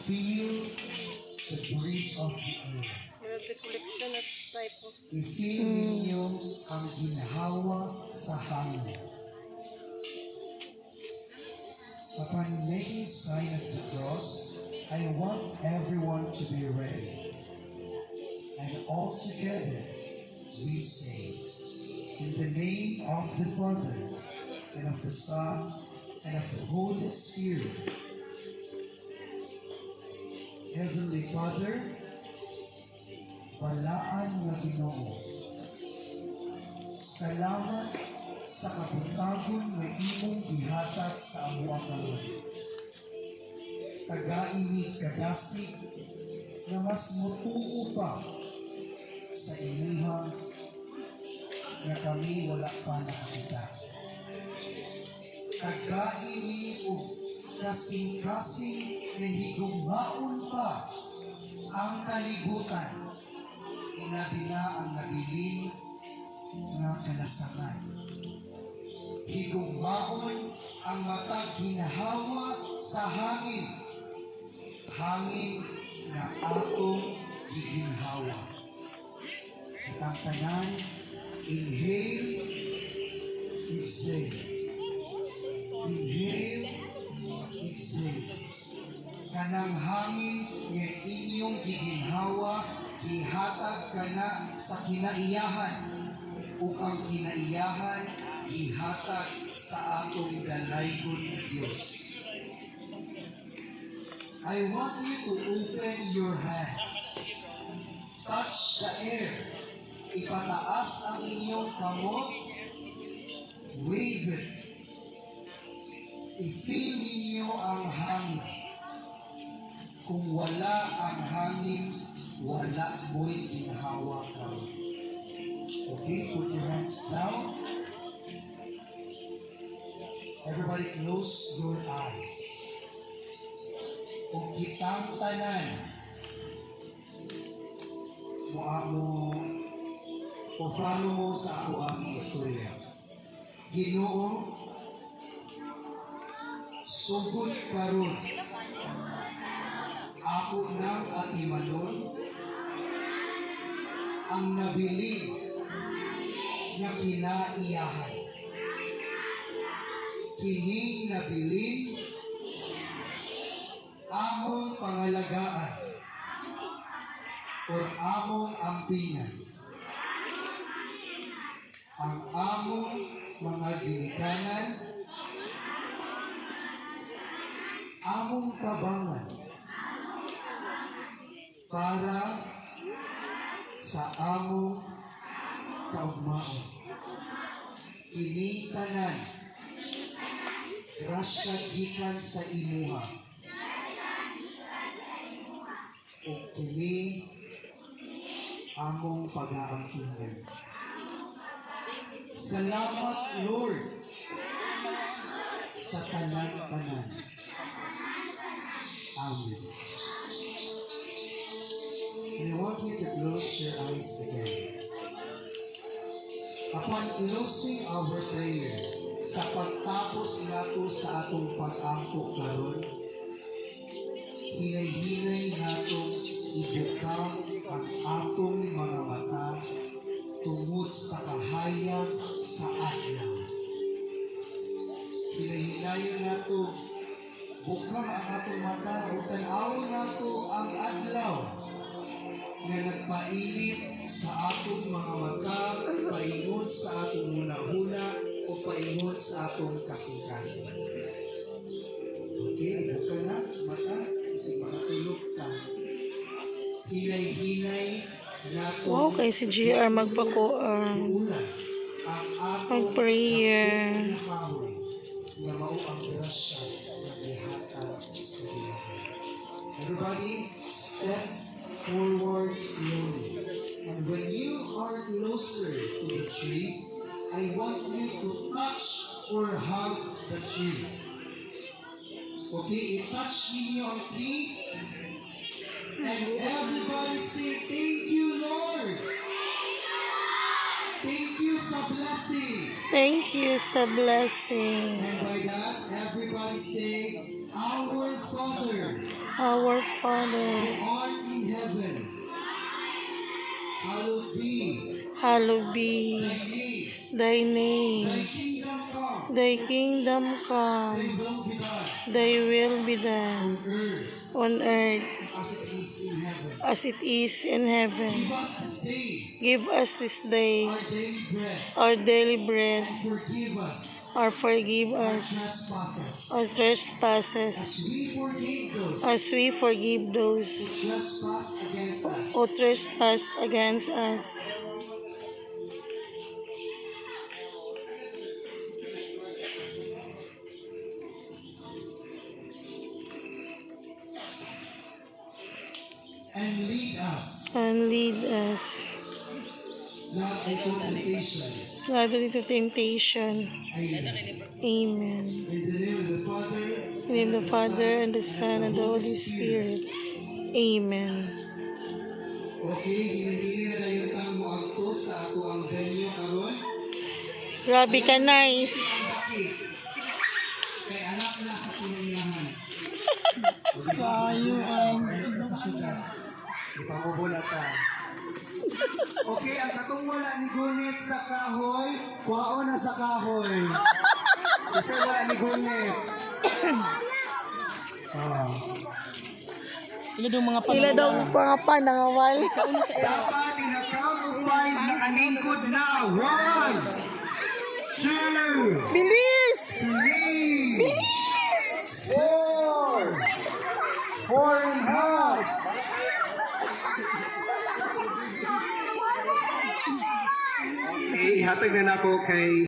feel the breath of the air. I-feel ninyo ang ginhawa sa hangin. Upon making sign of the cross, I want everyone to be ready. And all together, we say, in the name of the Father, and of the Son, and of the Holy Spirit. Heavenly Father, balaan nga Ginoo, salamat sa kabutagon nga imong gihatag sa amua karon. Tagaimig kadasig na mas mutuo pa sa imuha nga kami wala pa nakakita. Tagaimig o kasing-kasing na higugmaon pa ang kalibutan. Ilabi na ang nabilin nga kalasangan. Higugmaon ang matag ginahawa sa hangin. Hangin na atong giginhawa. Itang tanan, inhale, exhale. Inhale, exhale. Kanang hangin nga inyong giginhawa, gihatag kana sa kinaiyahan. Ug ang kinaiyahan, gihatag sa atong dalaygon Diyos. I want you to open your hands. Touch the air. Ipataas ang inyong kamot. Wave it. I-feel ninyo ang hangin. Kung wala ang hangin, wala mo'y ginhawa ka. Okay, put your hands down. Everybody close your eyes. Kung kitang tanan, o follow mo sa ako ang istorya. Ginoo, sugod karon ako nang atimanon ang nabiling na kinaiyahan. Kining nabiling among pangalagaan o among ampinan. Ang among mga ginikanan, among tabangan para sa among kaugmaon. Kining tanan, grasya gikan sa imuha. O kini among pag-aampinan. Salamat, Lord, sa tanan-tanan. Amen. And I want you to close your eyes again. Upon closing our prayer, sa pagtapos nato sa atong pag-angko karon, hinay-hinay natong ibukang ang atong mga mata tungod sa kahayag sa adlaw. Hinay-hinayon nato bukang ang atong mata o tanawon nato ang adlaw na nagpainit sa atong mga mata, paingon sa atong huna-huna o paingon sa atong kasing-kasing. Okay, buka na mata, kasi makatulog ka. Hinay-hinay nato. Wow, kay si GR magpakuan. Mag-prayer. Na mao ang grasya na ihatag sa Ginoo. Everybody, step forward slowly. And when you are closer to the tree, I want you to touch or hug the tree. Okay, i-touch ninyo ang tree. And everybody say, thank you, Lord. Thank you sa blessing. Thank you sa blessing. And by that, everybody say, our Father. Our Father, art in heaven, hallowed be hallowed be thy name. thy Thy name. kingdom come. Thy kingdom Thy come. will be done Thy will be done on earth on earth as it is in heaven. as it is in Give heaven. us this day Give us this day our daily bread, our daily bread, and forgive us or forgive our us trespasses, our trespasses, as we forgive those as we forgive those who trespass against us. who trespass against us. And lead us And lead us not into temptation. not into temptation. Amen. Amen. In the name of the Father, In the name of the Father, and the Son, and the Holy Spirit. Amen. Okay, hinihingi na dayon tang moadto sa ato ang venue karon. Grabe ka, nice. Bakit? Kay anak na sa pinangyamahan. Kayo ang Sa syudad. Ipangubula ta. Okay, ang katong wala ni Gunit sa kahoy, kuhao na sa kahoy. Kasi wala ni Gunit. sila daw mga panangawal. Dapat in a count of 5 nakalingkod na. 1, 2, Bilis! 3, 4, 4 and a half. Ihatag na nako kay